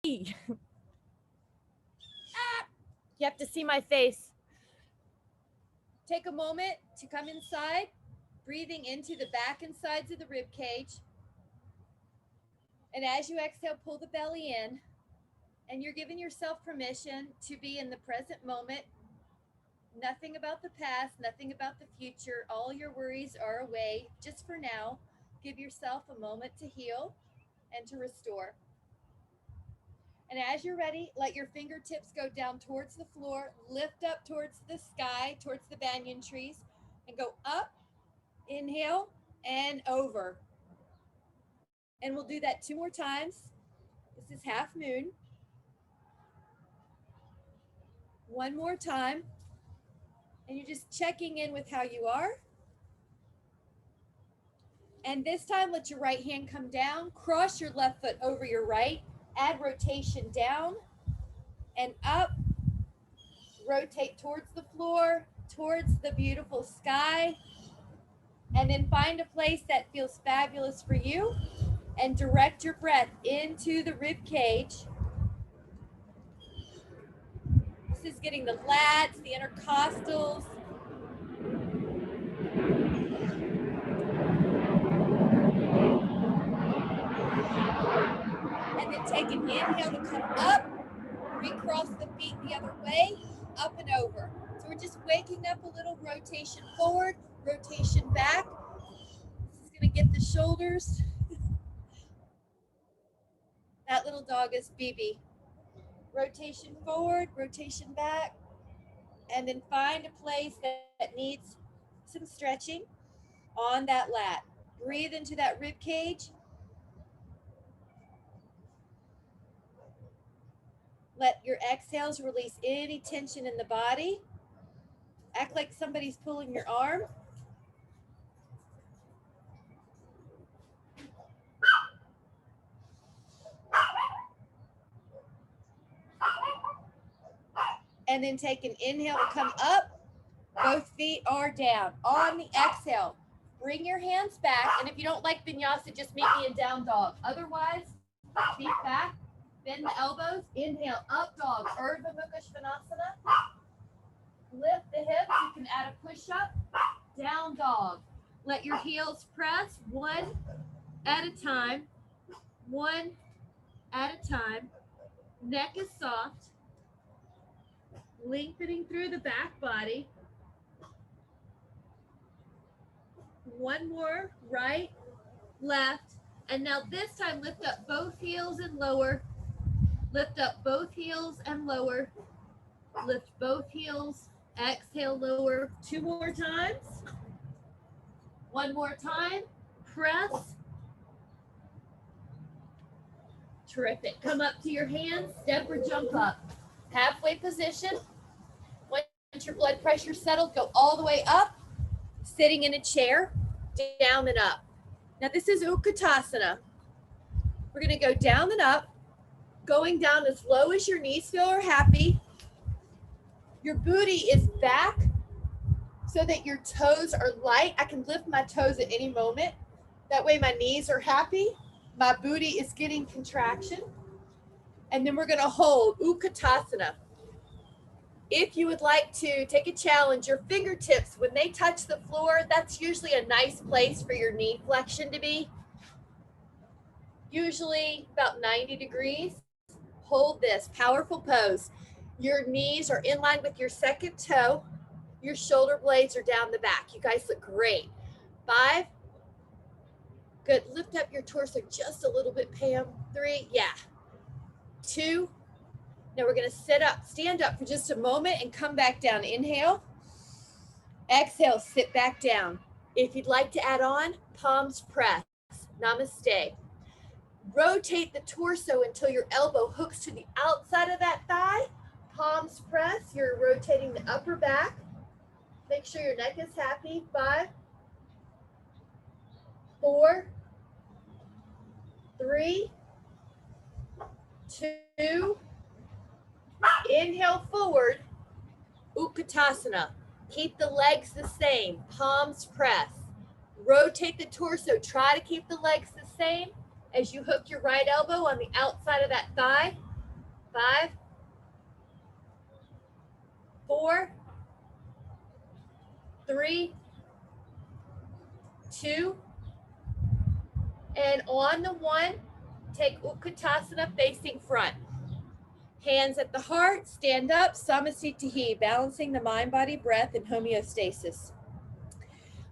You have to see my face. Take a moment to come inside, breathing into the back and sides of the rib cage. And as you exhale, pull the belly in, and you're giving yourself permission to be in the present moment. Nothing about the past, nothing about the future. All your worries are away just for now. Give yourself a moment to heal and to restore. And as you're ready, let your fingertips go down towards the floor, lift up towards the sky, towards the banyan trees, and go up, inhale, and over. And we'll do that 2 more times. This is half moon. 1 more time. And you're just checking in with how you are. And this time, let your right hand come down. Cross your left foot over your right. Add rotation down and up. Rotate towards the floor, towards the beautiful sky. And then find a place that feels fabulous for you. And direct your breath into the rib cage. This is getting the lats, the intercostals. And then take an inhale to come up, recross the feet the other way, up and over. So we're just waking up a little, rotation forward, rotation back. This is gonna get the shoulders. That little dog is BB. Rotation forward, rotation back, and then find a place that needs some stretching on that lat. Breathe into that rib cage. Let your exhales release any tension in the body. Act like somebody's pulling your arm. And then take an inhale to come up. Both feet are down. On the exhale, bring your hands back. And if you don't like vinyasa, just meet me in down dog. Otherwise, feet back, bend the elbows. Inhale, up dog, Urdhva Mukha Svanasana. Lift the hips. You can add a push-up. Down dog. Let your heels press 1 at a time. 1 at a time. Neck is soft. Lengthening through the back body. 1 more, right, left. And now this time, lift up both heels and lower. Lift up both heels and lower. Lift both heels, exhale, lower. 2 more times. 1 more time, press. Terrific. Come up to your hands, step or jump up. Halfway position. Once your blood pressure settled, go all the way up, sitting in a chair, down and up. Now this is Ookatasana. We're gonna go down and up, going down as low as your knees feel are happy. Your booty is back so that your toes are light. I can lift my toes at any moment. That way my knees are happy. My booty is getting contraction. And then we're gonna hold Ookatasana. If you would like to take a challenge, your fingertips, when they touch the floor, that's usually a nice place for your knee flexion to be. Usually about 90 degrees. Hold this powerful pose. Your knees are in line with your second toe. Your shoulder blades are down the back. You guys look great. 5. Good. Lift up your torso just a little bit, Pam. 3. Yeah. 2. Now we're going to sit up, stand up for just a moment and come back down. Inhale. Exhale, sit back down. If you'd like to add on, palms press. Namaste. Rotate the torso until your elbow hooks to the outside of that thigh. Palms press. You're rotating the upper back. Make sure your neck is happy. 5, 4, 3, 2. Inhale forward, Ookatasana. Keep the legs the same, palms press. Rotate the torso, try to keep the legs the same as you hook your right elbow on the outside of that thigh. 5, 4, 3, 2, and on the 1, take Ookatasana facing front. Hands at the heart, stand up, Samasthiti, balancing the mind, body, breath, and homeostasis.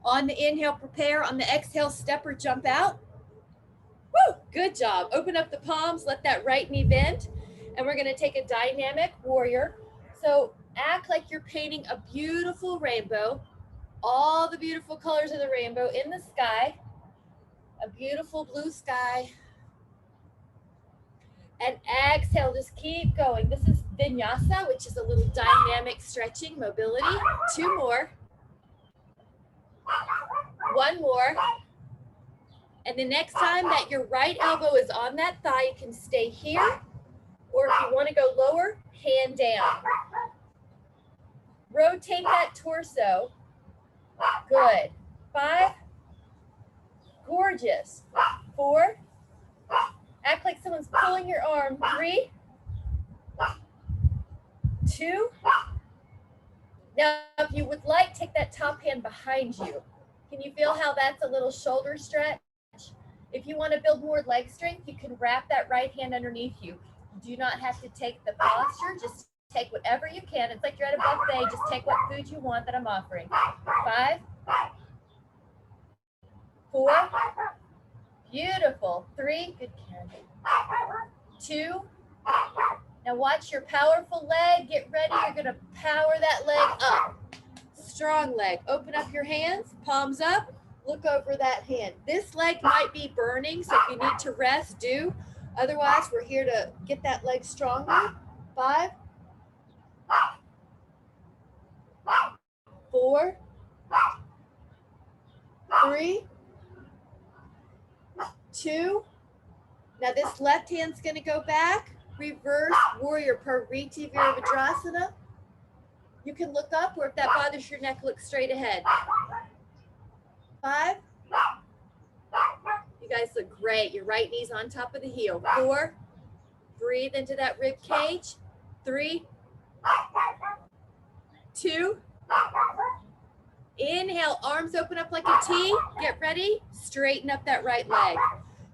On the inhale, prepare. On the exhale, step or jump out. Woo, good job. Open up the palms, let that right knee bend. And we're gonna take a dynamic warrior. So act like you're painting a beautiful rainbow, all the beautiful colors of the rainbow in the sky, a beautiful blue sky. And exhale, just keep going. This is Vinyasa, which is a little dynamic stretching, mobility. 2 more. 1 more. And the next time that your right elbow is on that thigh, you can stay here. Or if you want to go lower, hand down. Rotate that torso. Good. 5. Gorgeous. 4. Act like someone's pulling your arm. 3, 2. Now, if you would like, take that top hand behind you. Can you feel how that's a little shoulder stretch? If you want to build more leg strength, you can wrap that right hand underneath you. You do not have to take the posture. Just take whatever you can. It's like you're at a buffet. Just take what food you want that I'm offering. 5, 4. Beautiful. 3. Good, Karen. 2. Now watch your powerful leg. Get ready. You're going to power that leg up. Strong leg. Open up your hands. Palms up. Look over that hand. This leg might be burning, so if you need to rest, do. Otherwise, we're here to get that leg stronger. 5, 4, 3, 2. Now this left hand's going to go back. Reverse warrior, Pariti Virabhadrasana. You can look up, or if that bothers your neck, look straight ahead. 5. You guys look great. Your right knee's on top of the heel. 4. Breathe into that rib cage. 3, 2. Inhale, arms open up like a T. Get ready. Straighten up that right leg.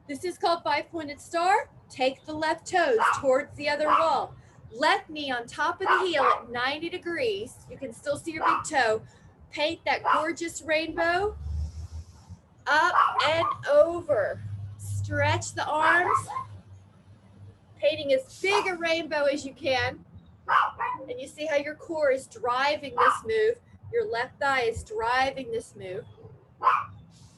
This is called 5-pointed star. Take the left toes towards the other wall. Left knee on top of the heel at 90 degrees. You can still see your big toe. Paint that gorgeous rainbow. Up and over. Stretch the arms. Painting as big a rainbow as you can. And you see how your core is driving this move. Your left thigh is driving this move.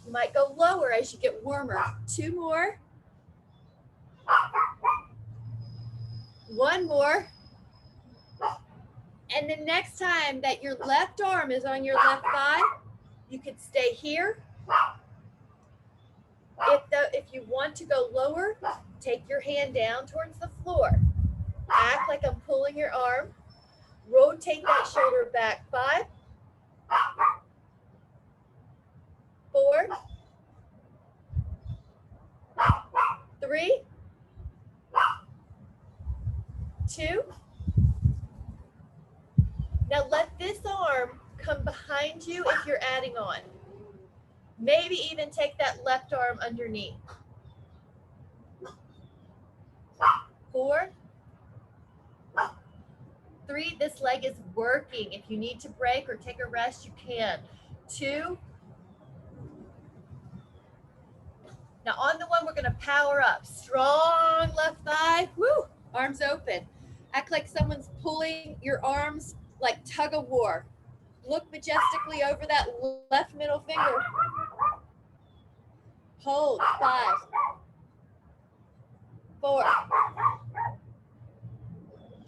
You might go lower as you get warmer. 2 more. 1 more. And the next time that your left arm is on your left thigh, you could stay here. If you want to go lower, take your hand down towards the floor. Act like I'm pulling your arm. Rotate that shoulder back. 5, 4, 3, 2. Now let this arm come behind you if you're adding on. Maybe even take that left arm underneath. 4, 3, this leg is working. If you need to break or take a rest, you can. 2. Now on the 1, we're gonna power up. Strong left thigh, woo, arms open. Act like someone's pulling your arms like tug of war. Look majestically over that left middle finger. Hold. 5, 4,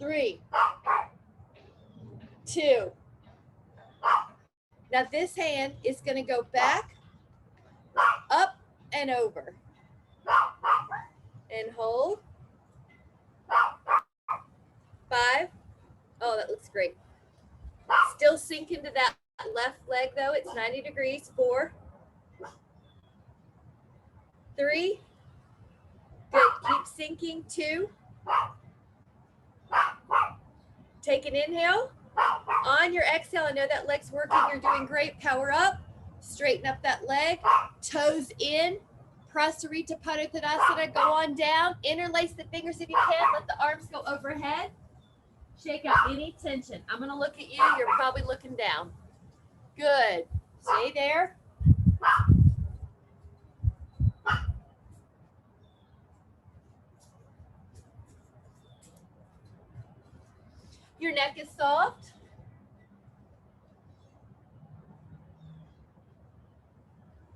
3, 2. Now this hand is going to go back, up, and over. And hold. 5. Oh, that looks great. Still sink into that left leg though. It's 90 degrees. 4, 3. Good. Keep sinking. 2, Take an inhale. On your exhale, I know that leg's working. You're doing great. Power up. Straighten up that leg. Toes in. Prasarita Padottanasana. Go on down. Interlace the fingers if you can. Let the arms go overhead. Shake out any tension. I'm going to look at you. You're probably looking down. Good. Stay there. Your neck is soft.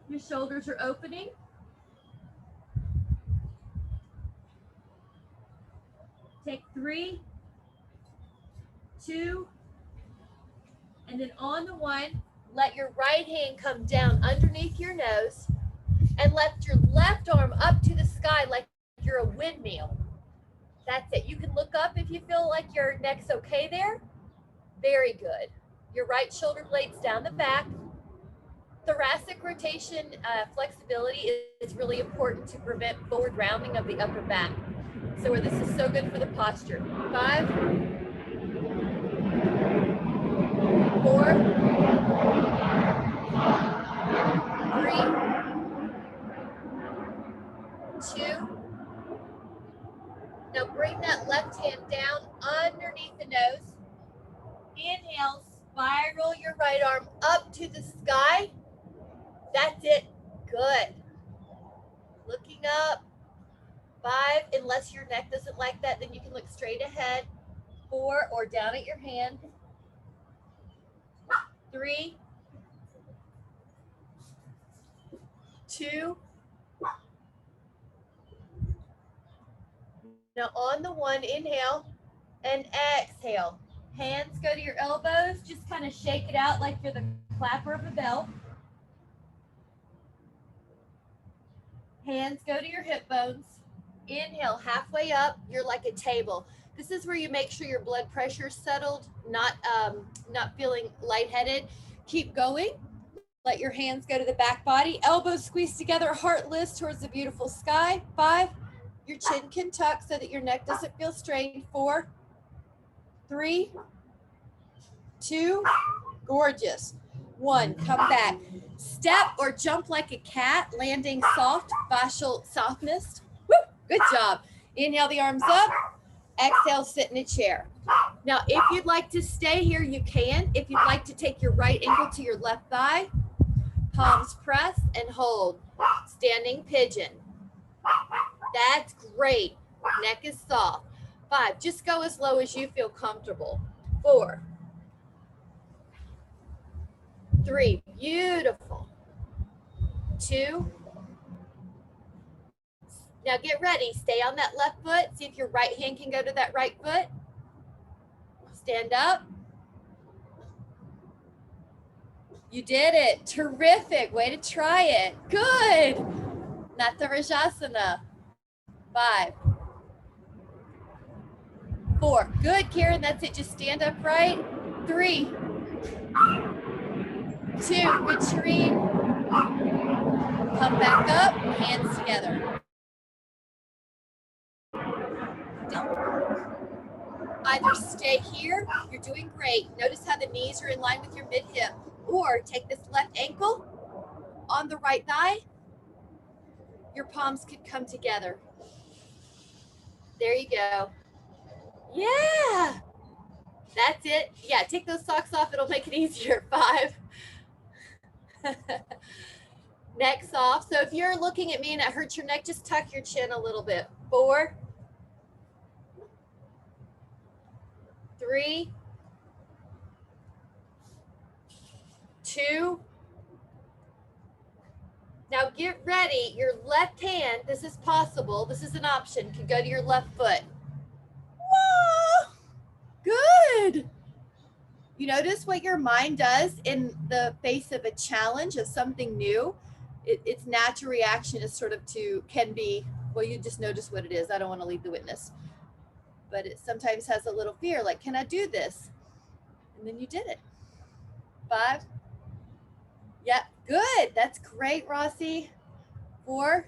Your shoulders are opening. Take 3, 2, and then on the 1, let your right hand come down underneath your nose and lift your left arm up to the sky like you're a windmill. That's it. You can look up if you feel like your neck's okay there. Very good. Your right shoulder blades down the back. Thoracic rotation flexibility is really important to prevent forward rounding of the upper back. So this is so good for the posture. 5, 4, 3, 2. Now bring that left hand down underneath the nose. Inhale, spiral your right arm up to the sky. That's it. Good. Looking up. 5, unless your neck doesn't like that, then you can look straight ahead. 4, or down at your hand. 3, 2. Now on the 1, inhale and exhale. Hands go to your elbows. Just kind of shake it out like you're the clapper of a bell. Hands go to your hip bones. Inhale, halfway up, you're like a table. This is where you make sure your blood pressure is settled, not feeling lightheaded. Keep going. Let your hands go to the back body. Elbows squeeze together, heart lifts towards the beautiful sky. 5, your chin can tuck so that your neck doesn't feel strained. 4, 3, 2, gorgeous. 1, come back. Step or jump like a cat, landing soft, fascial softness. Woo, good job. Inhale the arms up. Exhale, sit in a chair. Now, if you'd like to stay here, you can. If you'd like to take your right ankle to your left thigh, palms press and hold. Standing pigeon. That's great. Neck is soft. 5, just go as low as you feel comfortable. 4, 3, beautiful. 2. Now get ready. Stay on that left foot. See if your right hand can go to that right foot. Stand up. You did it. Terrific. Way to try it. Good. Natarajasana. 5, 4. Good, Karen. That's it. Just stand upright. 3, 2. Good, Shireen. Come back up. Hands together. Either stay here, you're doing great. Notice how the knees are in line with your mid-hip. Or take this left ankle on the right thigh. Your palms could come together. There you go. Yeah. That's it. Yeah, take those socks off. It'll make it easier. 5. Neck soft. So if you're looking at me and it hurts your neck, just tuck your chin a little bit. 4, 3, 2. Now get ready. Your left hand, this is possible. This is an option. Can go to your left foot. Whoa, good. You notice what your mind does in the face of a challenge, of something new. Its natural reaction is sort of can be, well, you just notice what it is. I don't want to lead the witness. But it sometimes has a little fear, like, can I do this? And then you did it. 5. Yep, good. That's great, Rossi. 4.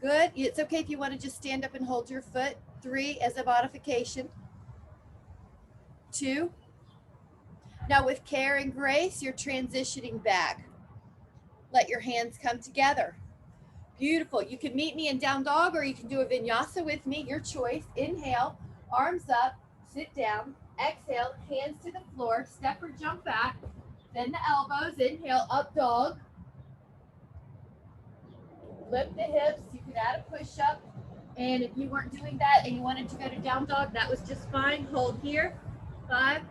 Good. It's okay if you want to just stand up and hold your foot. 3 as a modification. 2. Now with care and grace, you're transitioning back. Let your hands come together. Beautiful. You can meet me in down dog or you can do a vinyasa with me, your choice. Inhale, arms up, sit down. Exhale, hands to the floor, step or jump back. Then the elbows, inhale, up dog. Lift the hips, you can add a push-up. And if you weren't doing that and you wanted to go to down dog, that was just fine. Hold here. 5,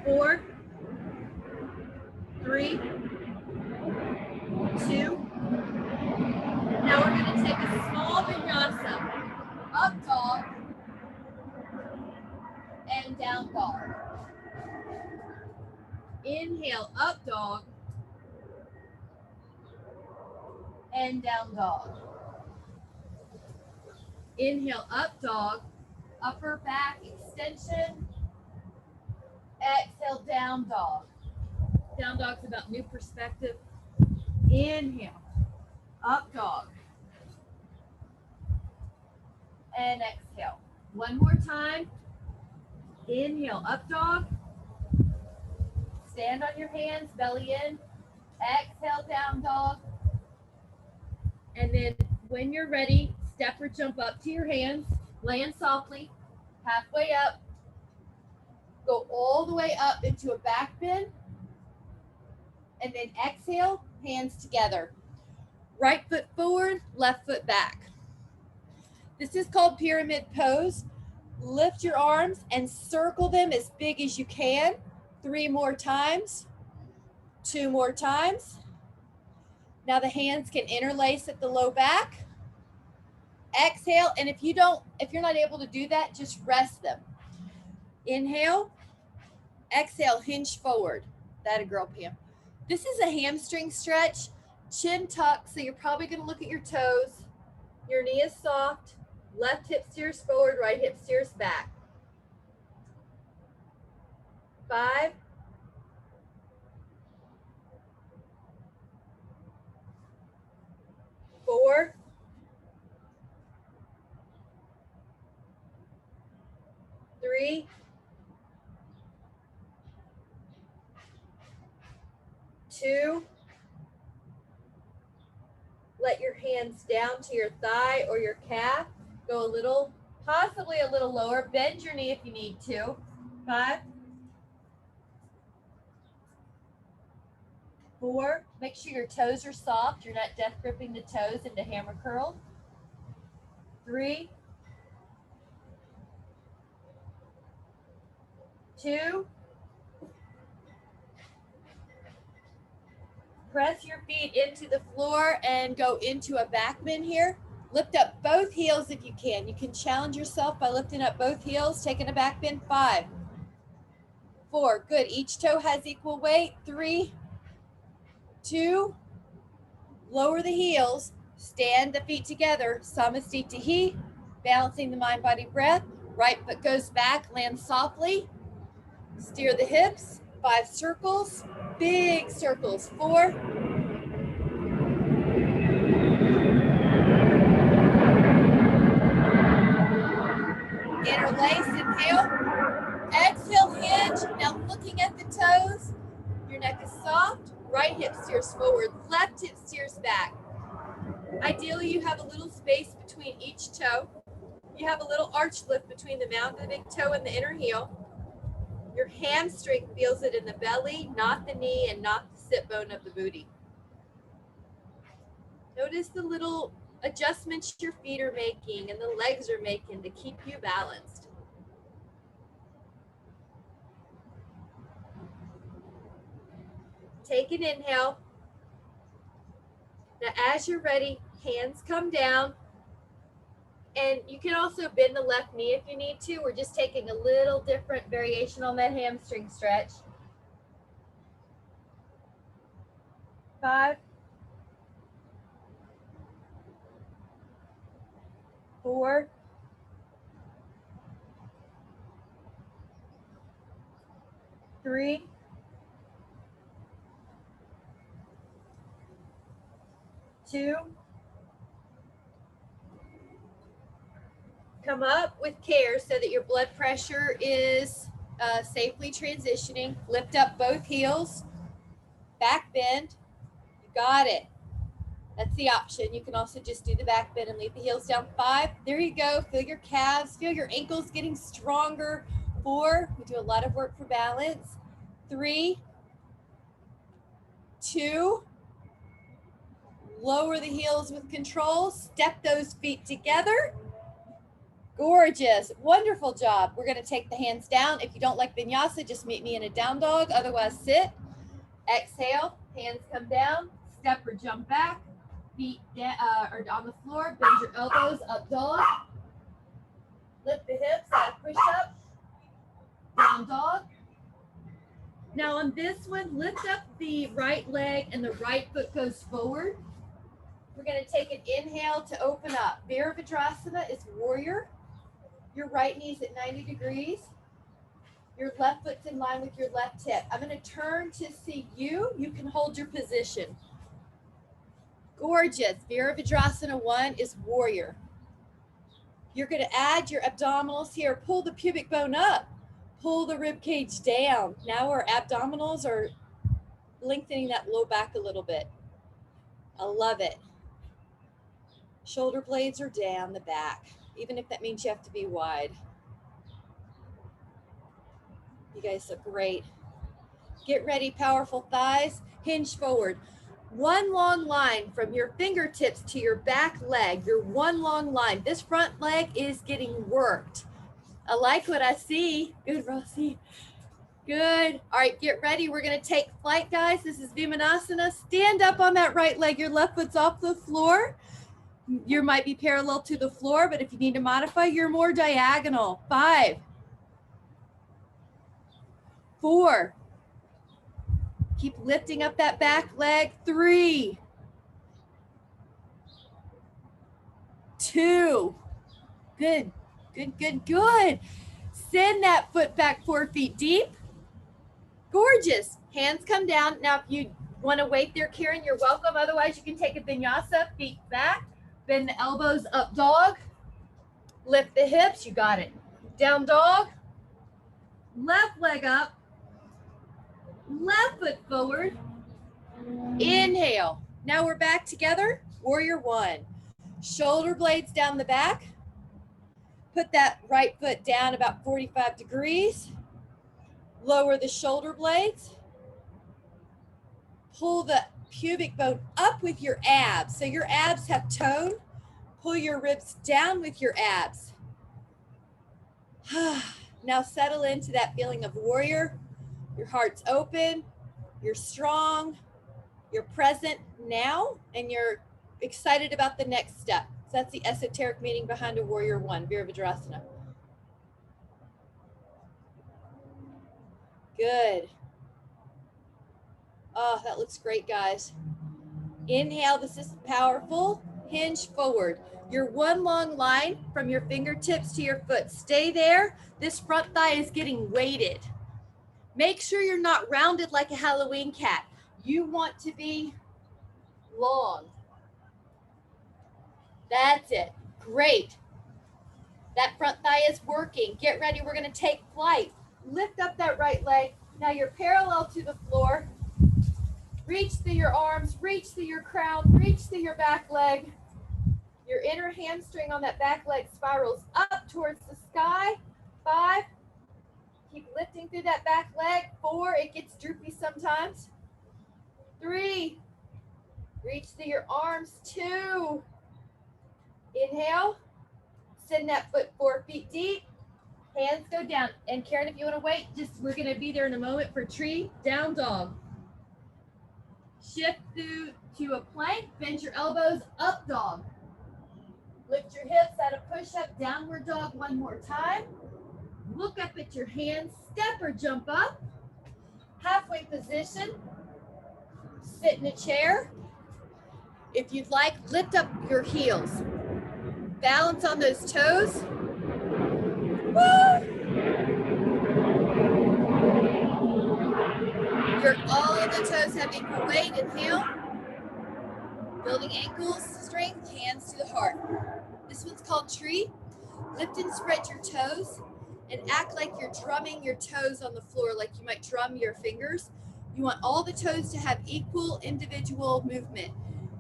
4, 3, 2. Now we're going to take a small vinyasa. Up dog and down dog. Inhale, up dog and down dog. Inhale, up dog, upper back extension. Exhale, down dog. Down dog's about new perspective. Inhale, up dog. And exhale. One more time. Inhale, up dog. Stand on your hands, belly in. Exhale, down dog. And then when you're ready, step or jump up to your hands. Land softly, halfway up. Go all the way up into a back bend. And then exhale, hands together. Right foot forward, left foot back. This is called pyramid pose. Lift your arms and circle them as big as you can. 3 more times. 2 more times. Now the hands can interlace at the low back. Exhale, and if you're not able to do that, just rest them. Inhale. Exhale, hinge forward. That a girl, Pam. This is a hamstring stretch. Chin tuck, so you're probably going to look at your toes. Your knee is soft. Left hip steers forward, right hip steers back. 5, 4, 3, 2. Let your hands down to your thigh or your calf. Go a little, possibly a little lower. Bend your knee if you need to. 5, 4. Make sure your toes are soft. You're not death gripping the toes into hammer curl. 3, 2. Press your feet into the floor and go into a back bend here. Lift up both heels if you can. You can challenge yourself by lifting up both heels, taking a back bend. 5, 4. Good. Each toe has equal weight. 3, 2. Lower the heels. Stand the feet together. Samastitihi. Balancing the mind, body, breath. Right foot goes back. Land softly. Steer the hips. 5 circles. Big circles. 4, interlace, inhale, exhale, hinge. Now looking at the toes, your neck is soft, right hip steers forward, left hip steers back. Ideally, you have a little space between each toe. You have a little arch lift between the mound of the big toe and the inner heel. Your hamstring feels it in the belly, not the knee, and not the sit bone of the booty. Notice the little adjustments your feet are making and the legs are making to keep you balanced. Take an inhale. Now, as you're ready, hands come down. And you can also bend the left knee if you need to. We're just taking a little different variation on that hamstring stretch. 5, 4, 3, 2. Come up with care so that your blood pressure is safely transitioning. Lift up both heels, back bend. You got it. That's the option. You can also just do the back bend and leave the heels down. 5, there you go. Feel your calves, feel your ankles getting stronger. 4, we do a lot of work for balance. 3, 2, lower the heels with control. Step those feet together. Gorgeous, wonderful job. We're gonna take the hands down. If you don't like vinyasa, just meet me in a down dog. Otherwise, sit. Exhale, hands come down, step or jump back. Feet down, or on the floor, bend your elbows, up dog. Lift the hips, out of push up, down dog. Now on this one, lift up the right leg and the right foot goes forward. We're gonna take an inhale to open up. Vimanasana is warrior. Your right knee's at 90 degrees. Your left foot's in line with your left hip. I'm gonna turn to see you. You can hold your position. Gorgeous. Vimanasana 1 is warrior. You're going to add your abdominals here. Pull the pubic bone up. Pull the rib cage down. Now our abdominals are lengthening that low back a little bit. I love it. Shoulder blades are down the back, even if that means you have to be wide. You guys look great. Get ready, powerful thighs. Hinge forward. One long line from your fingertips to your back leg, your one long line. This front leg is getting worked. I like what I see. Good, Rossi. Good. All right, get ready. We're going to take flight, guys. This is Vimanasana. Stand up on that right leg. Your left foot's off the floor. You might be parallel to the floor, but if you need to modify, you're more diagonal. 5, 4, keep lifting up that back leg. 3, 2, good, good, good, good. Send that foot back 4 feet deep. Gorgeous. Hands come down. Now, if you want to wait there, Karen, you're welcome. Otherwise, you can take a vinyasa, feet back, bend the elbows, up dog, lift the hips. You got it. Down dog, left leg up, left foot forward. Inhale. Now we're back together. Warrior 1. Shoulder blades down the back. Put that right foot down about 45 degrees. Lower the shoulder blades. Pull the pubic bone up with your abs. So your abs have tone. Pull your ribs down with your abs. Now settle into that feeling of warrior. Your heart's open. You're strong. You're present now, and you're excited about the next step. So that's the esoteric meaning behind a warrior 1, Vimanasana. Good. Oh, that looks great, guys. Inhale, this is powerful. Hinge forward. Your one long line from your fingertips to your foot. Stay there. This front thigh is getting weighted. Make sure you're not rounded like a Halloween cat. You want to be long. That's it. Great. That front thigh is working. Get ready. We're going to take flight. Lift up that right leg. Now you're parallel to the floor. Reach through your arms. Reach through your crown. Reach through your back leg. Your inner hamstring on that back leg spirals up towards the sky. 5. Keep lifting through that back leg. 4. It gets droopy sometimes. 3. Reach through your arms. 2. Inhale. Send that foot 4 feet deep. Hands go down. And Karen, if you want to wait, we're going to be there in a moment for tree, down dog. Shift through to a plank. Bend your elbows, up dog. Lift your hips out of push-up, downward dog one more time. Look up at your hands, step or jump up. Halfway position. Sit in a chair. If you'd like, lift up your heels. Balance on those toes. Woo! All of the toes have equal weight. Inhale. Building ankles, strength, hands to the heart. This one's called tree. Lift and spread your toes and act like you're drumming your toes on the floor, like you might drum your fingers. You want all the toes to have equal individual movement.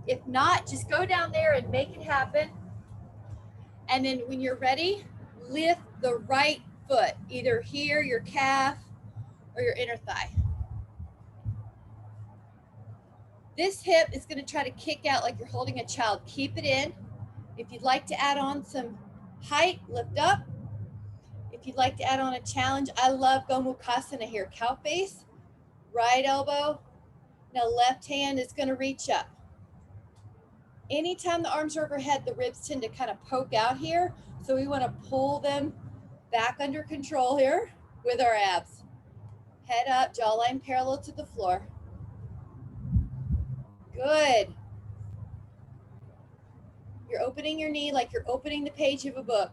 If not, just go down there and make it happen. And then when you're ready, lift the right foot, either here, your calf, or your inner thigh. This hip is going to try to kick out like you're holding a child. Keep it in. If you'd like to add on some height, lift up. If you'd like to add on a challenge, I love going Ookatasana here. Cow face, right elbow. Now left hand is going to reach up. Anytime the arms are overhead, the ribs tend to kind of poke out here. So we want to pull them back under control here with our abs. Head up, jawline parallel to the floor. Good. You're opening your knee like you're opening the page of a book.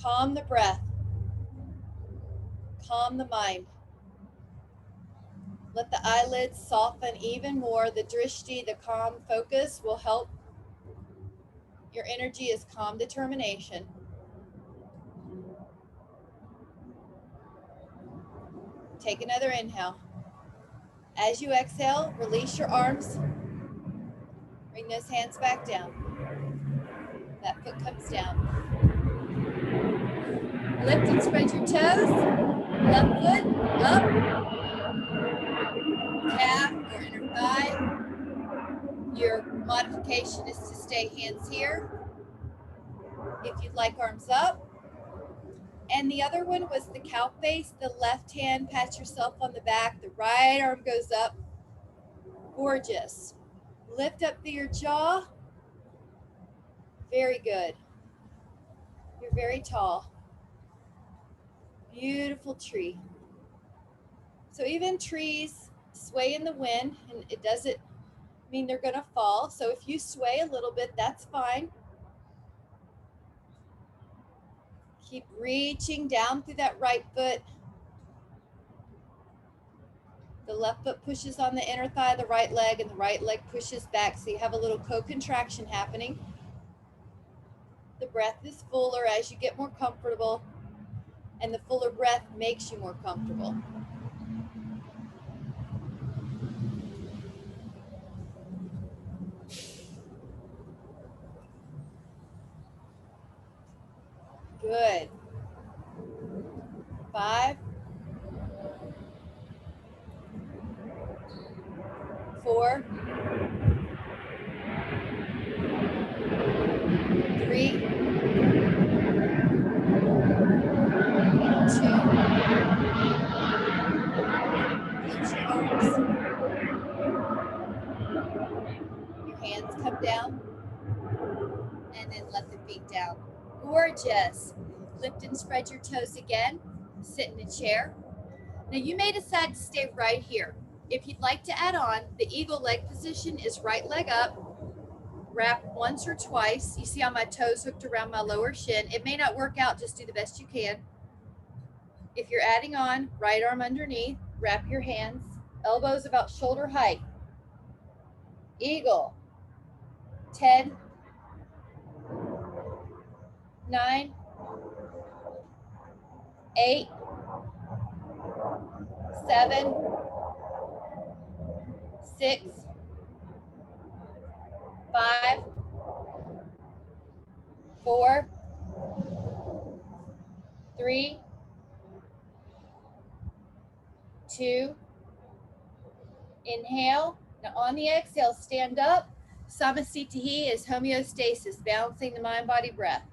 Calm the breath. Calm the mind. Let the eyelids soften even more. The drishti, the calm focus, will help. Your energy is calm determination. Take another inhale. As you exhale, release your arms. Bring those hands back down. That foot comes down. Lift and spread your toes. Left foot up. Calf or inner thigh. Your modification is to stay hands here. If you'd like arms up. And the other one was the cow face. The left hand, pat yourself on the back. The right arm goes up. Gorgeous. Lift up through your jaw. Very good. You're very tall. Beautiful tree. So even trees sway in the wind, and it doesn't mean they're going to fall. So if you sway a little bit, that's fine. Keep reaching down through that right foot. The left foot pushes on the inner thigh, the right leg, and the right leg pushes back. So you have a little co-contraction happening. The breath is fuller as you get more comfortable, and the fuller breath makes you more comfortable. Good. 5, 4, 3, 2, reach your arms. Your hands come down, and then let the feet down. Gorgeous. Lift and spread your toes again. Sit in a chair. Now you may decide to stay right here. If you'd like to add on, the eagle leg position is right leg up. Wrap once or twice. You see how my toes hooked around my lower shin. It may not work out, just do the best you can. If you're adding on, right arm underneath, wrap your hands, elbows about shoulder height. Eagle. 10, 9, 8, 7, 6, 5, 4, 3, 2, inhale. Now on the exhale, stand up. Samasthiti is homeostasis, balancing the mind-body breath.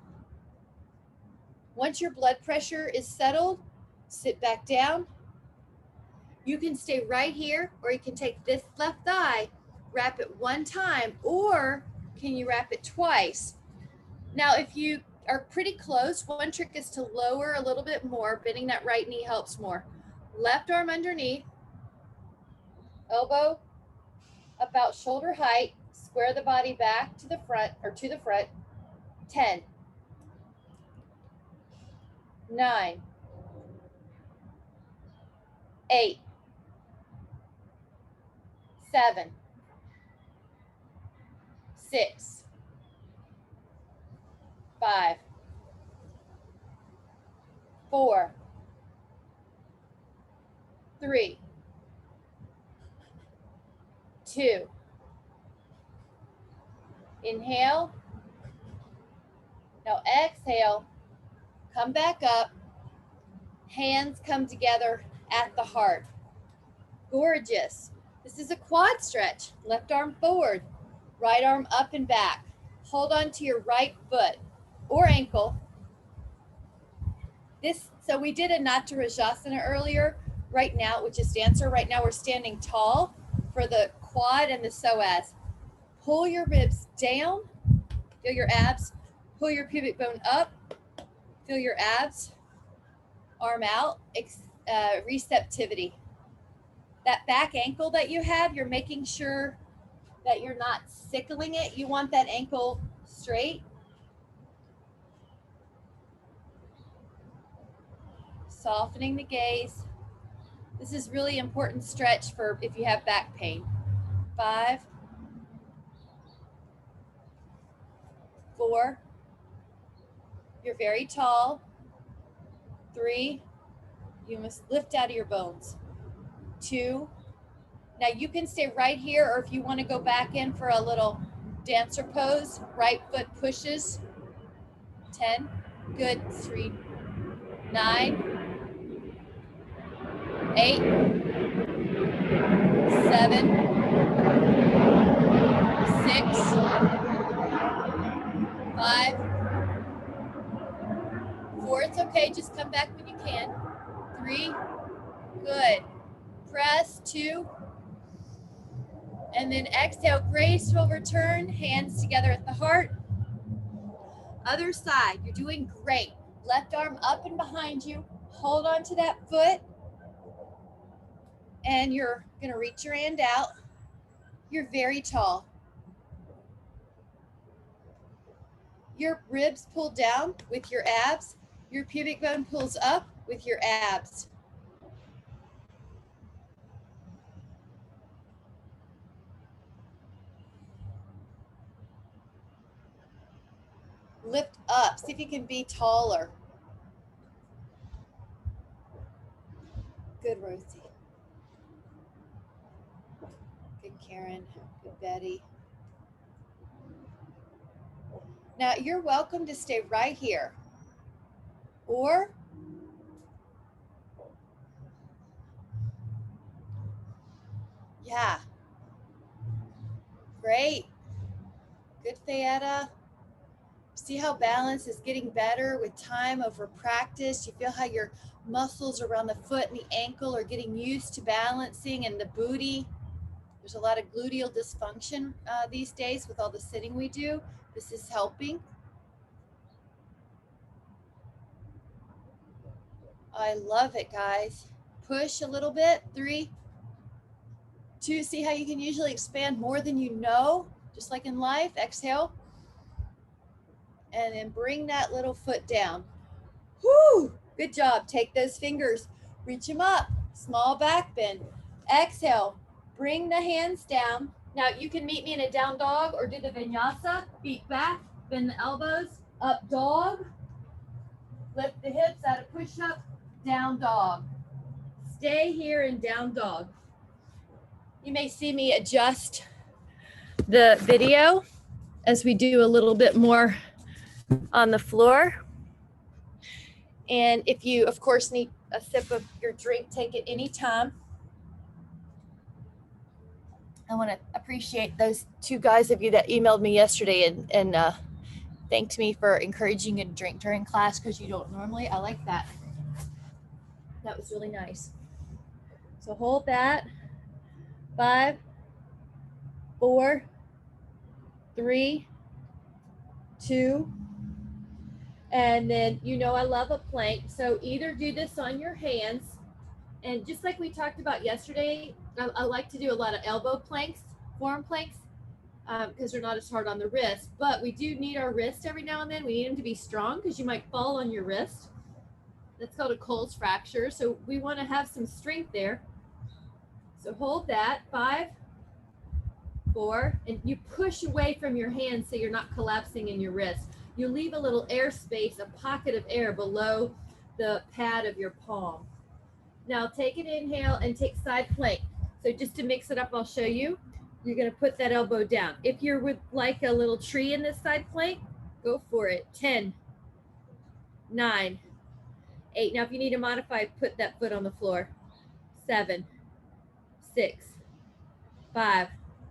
Once your blood pressure is settled, sit back down. You can stay right here, or you can take this left thigh, wrap it one time, or can you wrap it twice? Now, if you are pretty close, one trick is to lower a little bit more. Bending that right knee helps more. Left arm underneath, elbow about shoulder height, square the body back to the front, or to the front. 10, 9, 8, 7, 6, 5, 4, 3, 2. Inhale. Now exhale. Come back up. Hands come together at the heart. Gorgeous. This is a quad stretch. Left arm forward, right arm up and back. Hold on to your right foot or ankle. So we did a Natarajasana earlier. Right now, which is dancer. Right now we're standing tall for the quad and the psoas. Pull your ribs down. Feel your abs. Pull your pubic bone up. Feel your abs. Arm out. Receptivity. That back ankle that you have, you're making sure that you're not sickling it. You want that ankle straight. Softening the gaze. This is really important stretch for if you have back pain. 5, 4. You're very tall. 3. You must lift out of your bones. 2. Now you can stay right here, or if you want to go back in for a little dancer pose, right foot pushes. 10. Good. 3, 9, 8, 7, 6, 5, 4. It's okay. Just come back when you can. 3. Good. Press. 2. And then exhale. Graceful return. Hands together at the heart. Other side. You're doing great. Left arm up and behind you. Hold on to that foot. And you're going to reach your hand out. You're very tall. Your ribs pull down with your abs. Your pubic bone pulls up with your abs. Lift up. See if you can be taller. Good, Rosie. Good, Karen. Good, Betty. Now, you're welcome to stay right here. Or yeah. Great. Good, Fayetta. See how balance is getting better with time over practice. You feel how your muscles around the foot and the ankle are getting used to balancing, and the booty. There's a lot of gluteal dysfunction these days with all the sitting we do. This is helping. I love it, guys. Push a little bit. 3, 2. See how you can usually expand more than you know, just like in life. Exhale. And then bring that little foot down. Whoo! Good job. Take those fingers, reach them up. Small back bend. Exhale. Bring the hands down. Now you can meet me in a down dog or do the vinyasa. Feet back, bend the elbows. Up dog. Lift the hips out of push-up. Down dog. Stay here in down dog. You may see me adjust the video as we do a little bit more on the floor. And if you, of course, need a sip of your drink, take it anytime. I want to appreciate those 2 guys of you that emailed me yesterday and thanked me for encouraging you to drink during class, because you don't normally. I like that. That was really nice. So hold that. 5, 4, 3, 2. And then, I love a plank. So either do this on your hands, and just like we talked about yesterday, I like to do a lot of elbow planks, forearm planks, because they're not as hard on the wrist. But we do need our wrist every now and then. We need them to be strong because you might fall on your wrist. That's called a Cole's fracture. So we want to have some strength there. So hold that. 5, 4, and you push away from your hand so you're not collapsing in your wrist. You leave a little air space, a pocket of air below the pad of your palm. Now take an inhale and take side plank. So just to mix it up, I'll show you. You're going to put that elbow down. If you're with like a little tree in this side plank, go for it. 10, 9, 8. Now if you need to modify, put that foot on the floor. 7, 6, 5.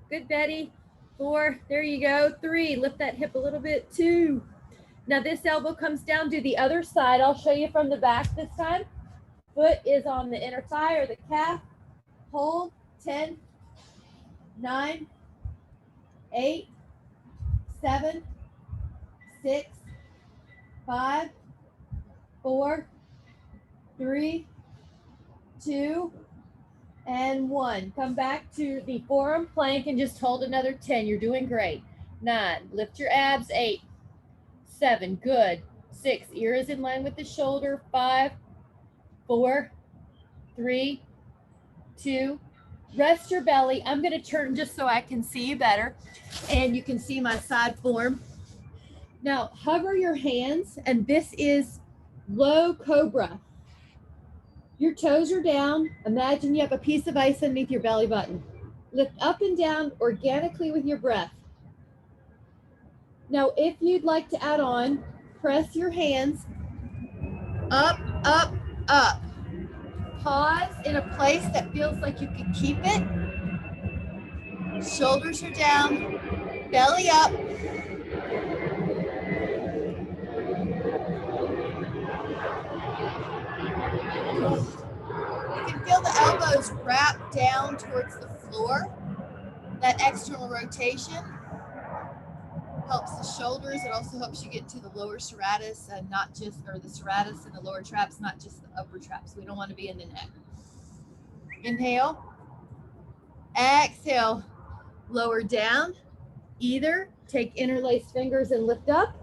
Good, Betty. 4. There you go. 3. Lift that hip a little bit. 2. Now this elbow comes down. Do the other side. I'll show you from the back this time. Foot is on the inner thigh or the calf. Hold. 10, 9, 8, 7, 6, 5, 4, 3, 2, and 1. Come back to the forearm plank and just hold another 10. You're doing great. 9. Lift your abs. 8, 7. Good. 6. Ear is in line with the shoulder. 5, 4, 3, 2. Rest your belly. I'm going to turn just so I can see you better and you can see my side form. Now hover your hands, and this is low cobra. Your toes are down. Imagine you have a piece of ice underneath your belly button. Lift up and down organically with your breath. Now if you'd like to add on, press your hands up, up, up. Pause in a place that feels like you can keep it. Shoulders are down, belly up. You can feel the elbows wrap down towards the floor. That external rotation helps the shoulders. It also helps you get to the lower serratus and not just, or the serratus and the lower traps, not just the upper traps. We don't want to be in the neck. Inhale. Exhale. Lower down. Either take interlaced fingers and lift up.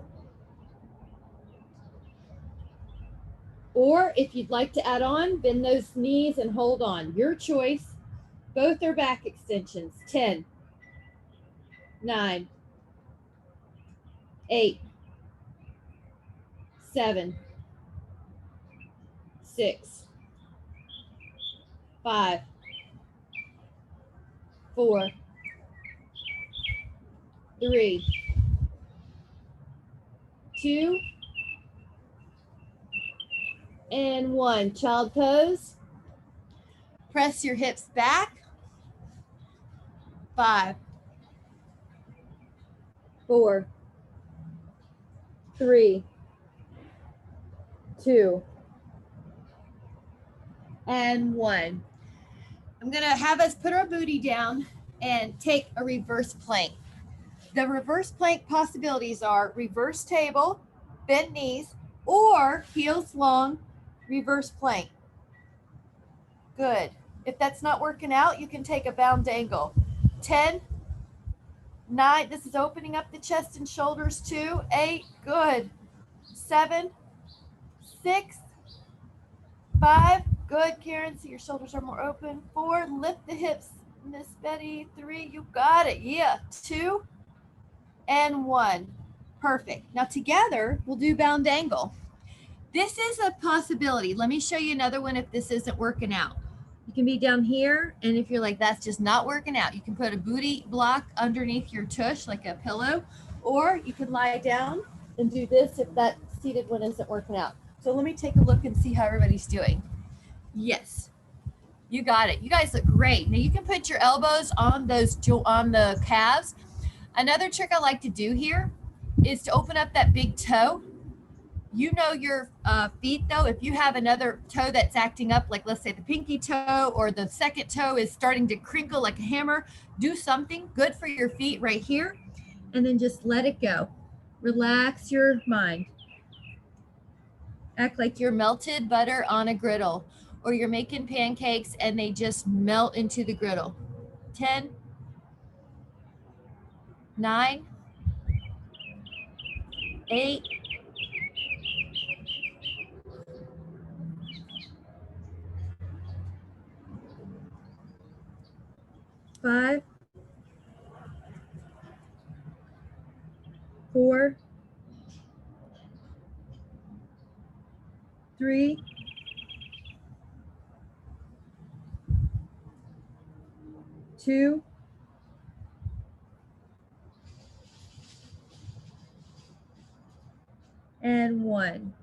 Or if you'd like to add on, bend those knees and hold on. Your choice. Both are back extensions. 10, 9, 8, 7, 6, 5, 4, 3, 2, and 1. Child pose. Press your hips back. 5, 4, 3, 2, and 1. I'm going to have us put our booty down and take a reverse plank. The reverse plank possibilities are reverse table, bent knees, or heels long, reverse plank. Good. If that's not working out, you can take a bound angle. 10, 9, this is opening up the chest and shoulders. 2, 8, good. 7, 6, 5, good, Karen, so your shoulders are more open. 4, lift the hips, Miss Betty. 3, you got it, yeah. 2, and 1. Perfect. Now together, we'll do bound angle. This is a possibility. Let me show you another one if this isn't working out. You can be down here, and if you're like, that's just not working out, you can put a booty block underneath your tush like a pillow, or you can lie down and do this if that seated one isn't working out. So let me take a look and see how everybody's doing. Yes, you got it. You guys look great. Now you can put your elbows on the calves. Another trick I like to do here is to open up that big toe. You know your feet though, if you have another toe that's acting up, like let's say the pinky toe or the second toe is starting to crinkle like a hammer, do something good for your feet right here, and then just let it go. Relax your mind. Act like you're melted butter on a griddle, or you're making pancakes and they just melt into the griddle. 10, 9, 8, 5, 4, 3, 2, and 1.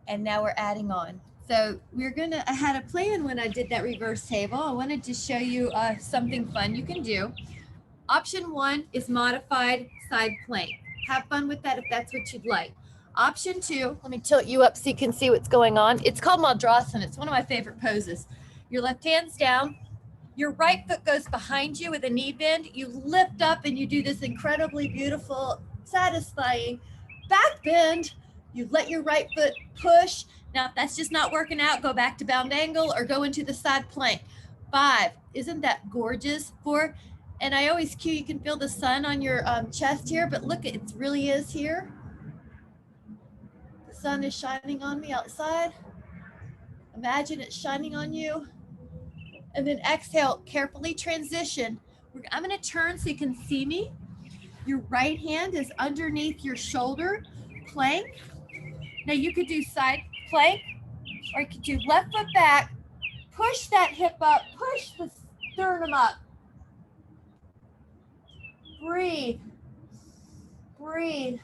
And now we're adding on. So I had a plan when I did that reverse table. I wanted to show you something fun you can do. Option 1 is modified side plank. Have fun with that if that's what you'd like. Option 2, let me tilt you up so you can see what's going on. It's called Madrasana. It's one of my favorite poses. Your left hand's down. Your right foot goes behind you with a knee bend. You lift up and you do this incredibly beautiful, satisfying back bend. You let your right foot push. Now, if that's just not working out, go back to bound angle or go into the side plank. 5, isn't that gorgeous? 4, and I always cue, you can feel the sun on your chest here, but look, it really is here. The sun is shining on me outside. Imagine it's shining on you. And then exhale, carefully transition. I'm gonna turn so you can see me. Your right hand is underneath your shoulder, plank. Now you could do side plank, or you could do left foot back, push that hip up, push the sternum up. Breathe, breathe.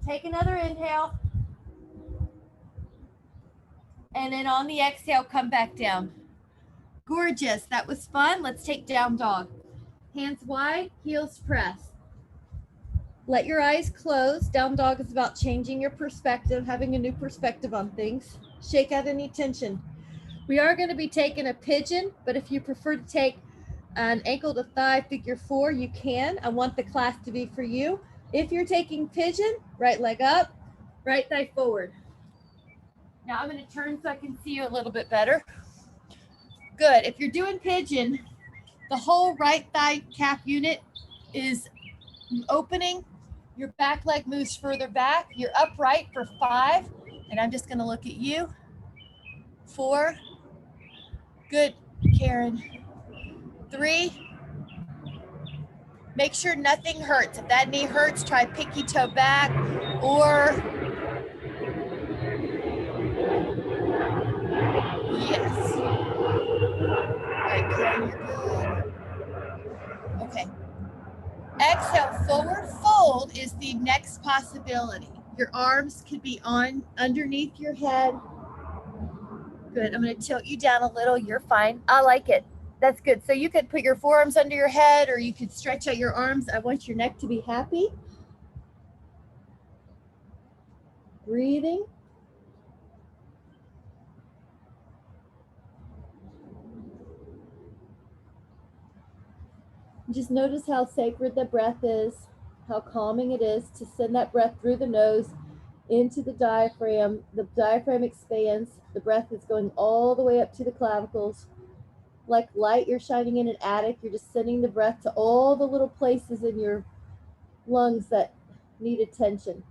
Take another inhale. And then on the exhale, come back down. Gorgeous, that was fun. Let's take down dog. Hands wide, heels press. Let your eyes close. Down dog is about changing your perspective, having a new perspective on things. Shake out any tension. We are going to be taking a pigeon, but if you prefer to take an ankle to thigh figure 4, you can. I want the class to be for you. If you're taking pigeon, right leg up, right thigh forward. Now I'm going to turn so I can see you a little bit better. Good. If you're doing pigeon, the whole right thigh calf unit is opening. Your back leg moves further back. You're upright for 5. And I'm just going to look at you. 4. Good, Karen. 3. Make sure nothing hurts. If that knee hurts, try pinky toe back or yes. All right, Karen, you're good. Okay. Exhale, forward fold is the next possibility. Your arms could be on underneath your head. Good. I'm going to tilt you down a little. You're fine. I like it. That's good. So you could put your forearms under your head or you could stretch out your arms. I want your neck to be happy. Breathing. Just notice how sacred the breath is, how calming it is to send that breath through the nose into the diaphragm. The diaphragm expands. The breath is going all the way up to the clavicles. Like light you're shining in an attic, you're just sending the breath to all the little places in your lungs that need attention.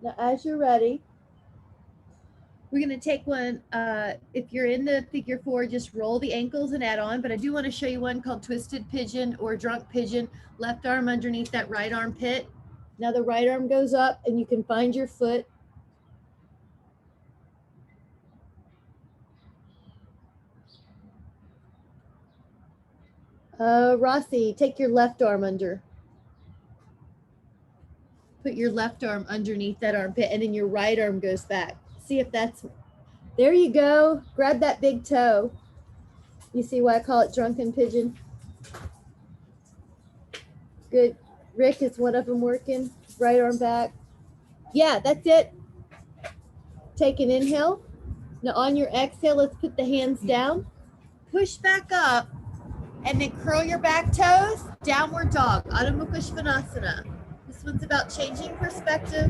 Now, as you're ready, we're going to take one. If you're in the figure 4, just roll the ankles and add on. But I do want to show you one called Twisted Pigeon or Drunk Pigeon. Left arm underneath that right armpit. Now the right arm goes up and you can find your foot. Rossi, take your left arm under. Put your left arm underneath that armpit and then your right arm goes back. See if that's, there you go. Grab that big toe. You see why I call it drunken pigeon? Good. Rick, is one of them working? Right arm back. Yeah, that's it. Take an inhale. Now on your exhale, let's put the hands down. Push back up and then curl your back toes. Downward dog, Adho Mukha Svanasana. This one's about changing perspective.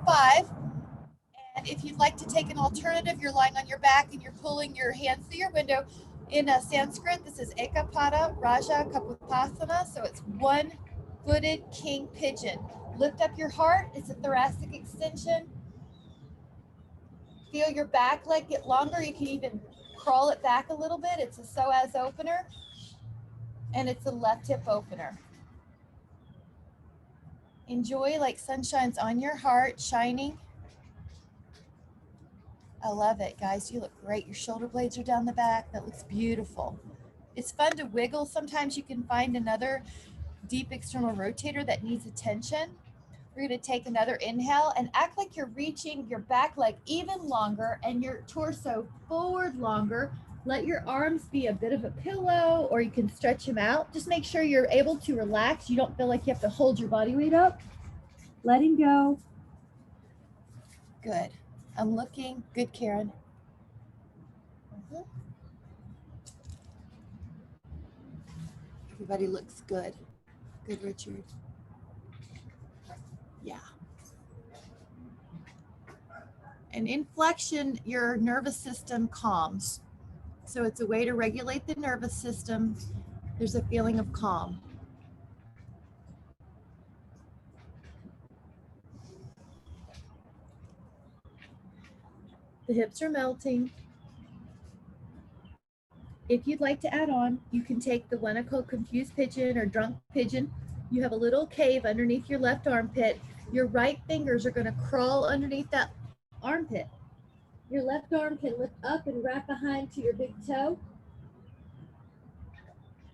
5. And if you'd like to take an alternative, you're lying on your back and you're pulling your hands through your window. In Sanskrit, this is Ekapada Raja Kapupasana, so it's one-footed king pigeon. Lift up your heart. It's a thoracic extension. Feel your back leg get longer. You can even crawl it back a little bit. It's a psoas opener, and it's a left hip opener. Enjoy like sunshine's on your heart, shining. I love it, guys. You look great. Your shoulder blades are down the back. That looks beautiful. It's fun to wiggle. Sometimes you can find another deep external rotator that needs attention. We're going to take another inhale and act like you're reaching your back leg even longer and your torso forward longer. Let your arms be a bit of a pillow, or you can stretch them out. Just make sure you're able to relax. You don't feel like you have to hold your body weight up. Letting go. Good. I'm looking. Good, Karen. Everybody looks good. Good, Richard. Yeah. And in flexion, your nervous system calms. So it's a way to regulate the nervous system. There's a feeling of calm. The hips are melting. If you'd like to add on, you can take the one I call confused pigeon or drunk pigeon. You have a little cave underneath your left armpit. Your right fingers are going to crawl underneath that armpit. Your left arm can lift up and wrap behind to your big toe.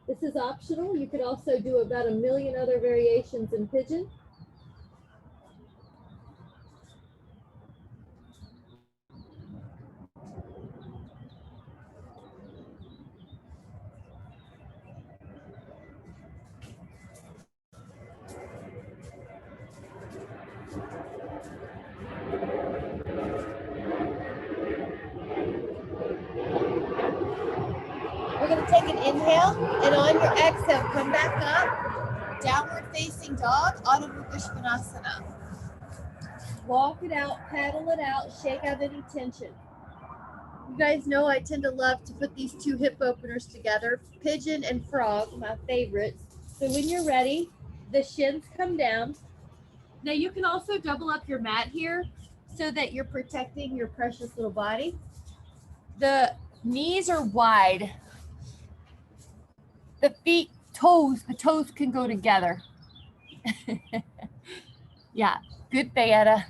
This is optional. You could also do about a million other variations in pigeon. We're going to take an inhale, and on your exhale, come back up, downward facing dog, Adho Mukha Svanasana. Walk it out, paddle it out, shake out any tension. You guys know I tend to love to put these two hip openers together, pigeon and frog, my favorites. So when you're ready, the shins come down. Now you can also double up your mat here so that you're protecting your precious little body. The knees are wide. The feet, the toes can go together. Yeah, good, Bayetta.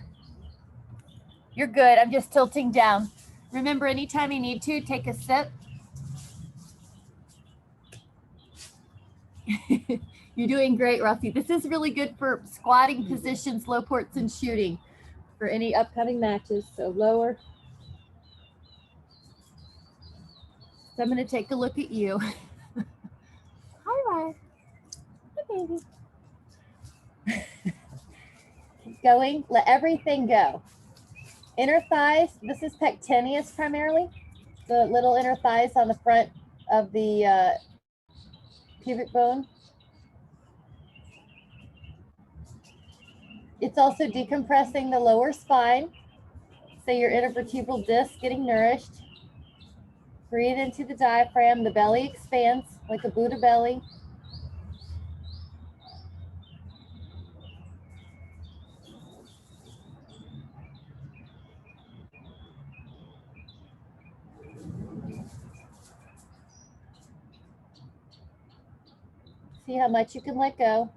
You're good. I'm just tilting down. Remember, anytime you need to, take a sip. You're doing great, Rusty. This is really good for squatting positions, low ports, and shooting for any upcoming matches. So lower. So I'm going to take a look at you. Hi, Ryan. Hi, baby. Keep going. Let everything go. Inner thighs. This is pectineus primarily. The little inner thighs on the front of the pubic bone. It's also decompressing the lower spine. So your intervertebral disc getting nourished. Breathe into the diaphragm. The belly expands like a Buddha belly. See how much you can let go.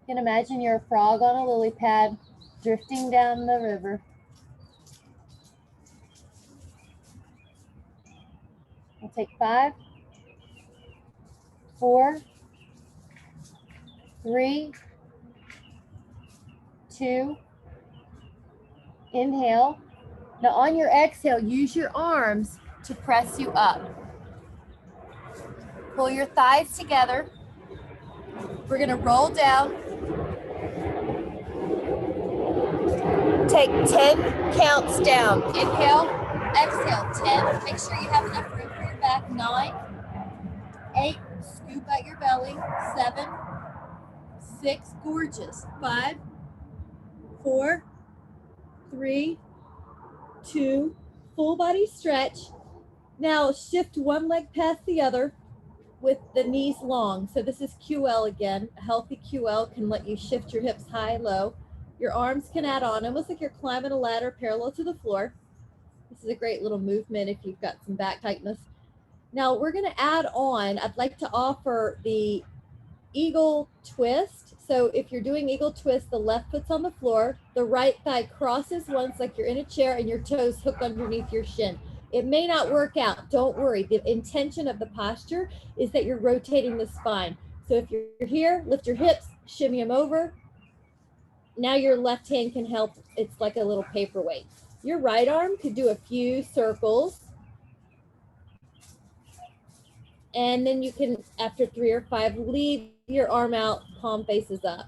You can imagine you're a frog on a lily pad drifting down the river. We'll take 5, 4, 3, 2, inhale. Now on your exhale, use your arms to press you up. Pull your thighs together. We're going to roll down. Take 10 counts down. Inhale, exhale, 10. Make sure you have enough room for your back. 9, 8, scoop out your belly. 7, 6, gorgeous. 5, 4, 3, 2, full body stretch. Now shift one leg past the other with the knees long. So this is QL again. A healthy QL can let you shift your hips high, low. Your arms can add on, almost like you're climbing a ladder parallel to the floor. This is a great little movement if you've got some back tightness. Now we're going to add on, I'd like to offer the eagle twist. So if you're doing eagle twist, the left foot's on the floor, the right thigh crosses once like you're in a chair, and your toes hook underneath your shin. It may not work out, don't worry. The intention of the posture is that you're rotating the spine. So if you're here, lift your hips, shimmy them over. Now your left hand can help. It's like a little paperweight. Your right arm could do a few circles. And then you can, after 3 or 5, leave your arm out, palm faces up.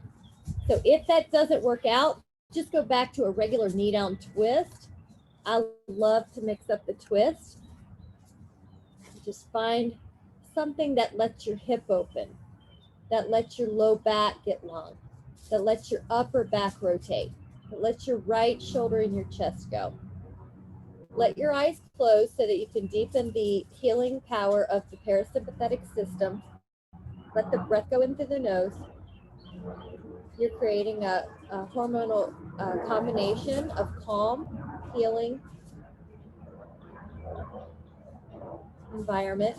So if that doesn't work out, just go back to a regular knee down twist. I love to mix up the twist. Just find something that lets your hip open, that lets your low back get long, that lets your upper back rotate, that lets your right shoulder and your chest go. Let your eyes close so that you can deepen the healing power of the parasympathetic system. Let the breath go in through the nose. You're creating a hormonal combination of calm, healing environment.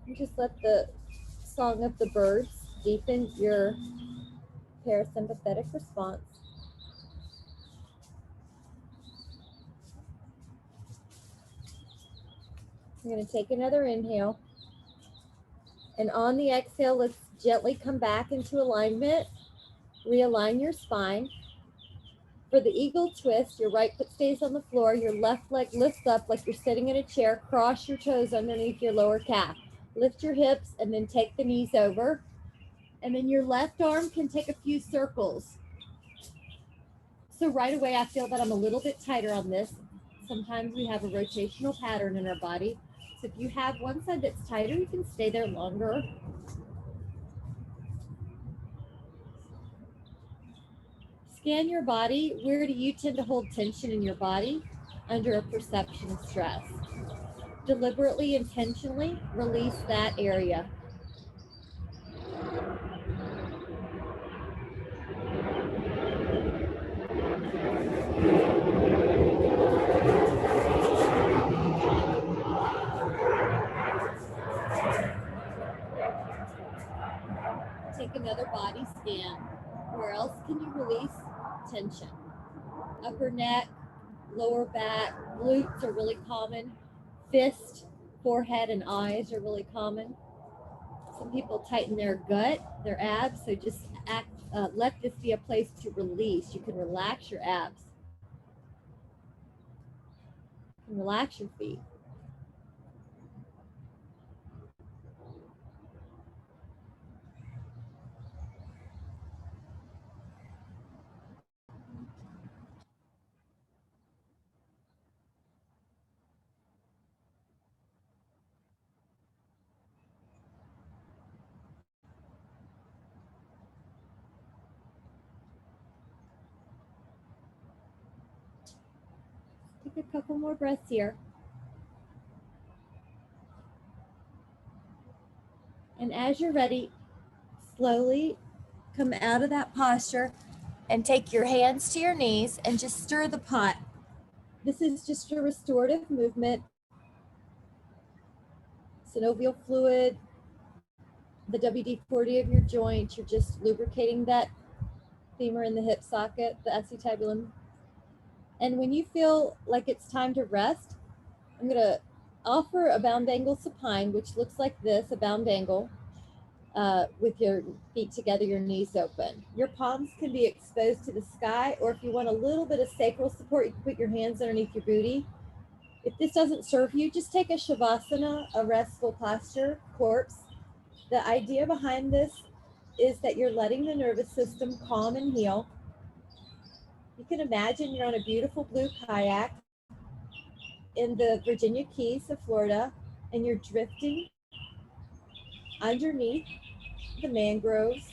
You just let the song of the birds deepen your parasympathetic response. You're going to take another inhale. And on the exhale, let's gently come back into alignment. Realign your spine. For the eagle twist, your right foot stays on the floor. Your left leg lifts up like you're sitting in a chair. Cross your toes underneath your lower calf. Lift your hips and then take the knees over. And then your left arm can take a few circles. So right away, I feel that I'm a little bit tighter on this. Sometimes we have a rotational pattern in our body. So if you have one side that's tighter, you can stay there longer. Scan your body. Where do you tend to hold tension in your body under a perception of stress? Deliberately, intentionally release that area. Take another body scan. Where else can you release tension? Upper neck, lower back, glutes are really common. Fist, forehead, and eyes are really common. Some people tighten their gut, their abs, so just let this be a place to release. You can relax your abs. You can relax your feet. Take a couple more breaths here. And as you're ready, slowly come out of that posture and take your hands to your knees and just stir the pot. This is just a restorative movement. Synovial fluid, the WD-40 of your joint, you're just lubricating that femur in the hip socket, the acetabulum. And when you feel like it's time to rest, I'm going to offer a bound angle supine, which looks like this, a bound angle. with your feet together, your knees open. Your palms can be exposed to the sky, or if you want a little bit of sacral support, you can put your hands underneath your booty. If this doesn't serve you, just take a Shavasana, a restful posture, corpse. The idea behind this is that you're letting the nervous system calm and heal. You can imagine you're on a beautiful blue kayak in the Virginia Keys of Florida, and you're drifting underneath the mangroves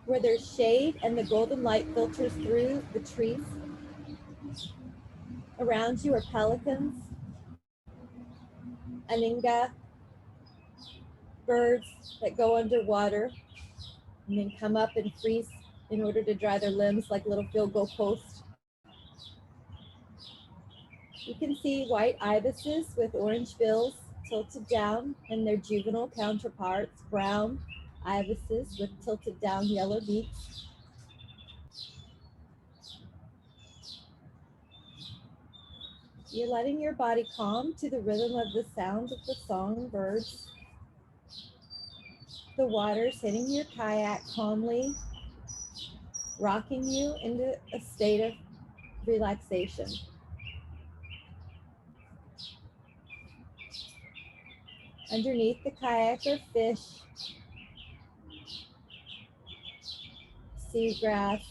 where there's shade and the golden light filters through the trees. Around you are pelicans, aninga, birds that go underwater and then come up and freeze in order to dry their limbs like little field goal posts. You can see white ibises with orange bills tilted down and their juvenile counterparts, brown ibises with tilted down yellow beaks. You're letting your body calm to the rhythm of the sound of the songbirds. The water's hitting your kayak calmly, rocking you into a state of relaxation. Underneath the kayak are fish, seagrass,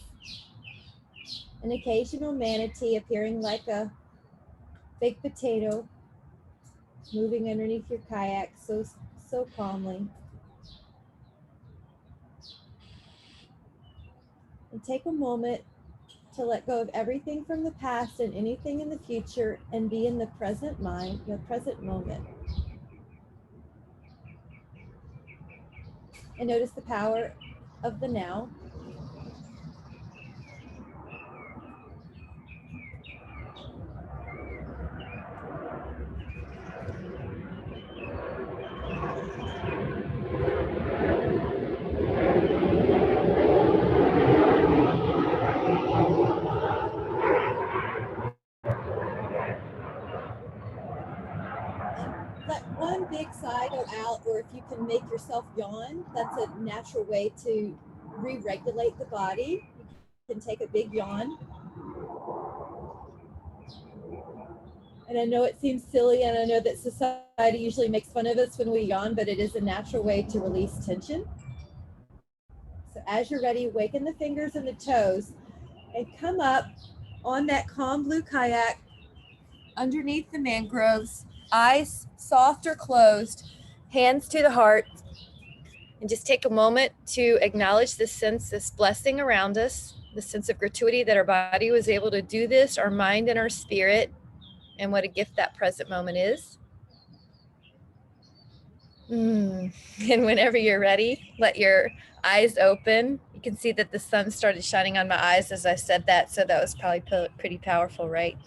an occasional manatee appearing like a baked potato, moving underneath your kayak so calmly. And take a moment to let go of everything from the past and anything in the future and be in the present mind, the present moment. And notice the power of the now. Let one big sigh go out, or if you can make yourself yawn, that's a natural way to re-regulate the body. You can take a big yawn. And I know it seems silly, and I know that society usually makes fun of us when we yawn, but it is a natural way to release tension. So as you're ready, waken the fingers and the toes and come up on that calm blue kayak underneath the mangroves, eyes soft or closed, hands to the heart, and just take a moment to acknowledge this sense, this blessing around us, the sense of gratuity that our body was able to do this, our mind and our spirit, and what a gift that present moment is. And whenever you're ready, let your eyes open. You can see that the sun started shining on my eyes as I said that, so that was probably pretty powerful, right?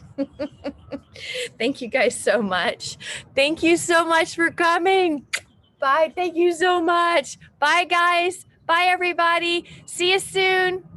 Thank you guys so much. Thank you so much for coming. Bye. Thank you so much. Bye, guys. Bye, everybody. See you soon.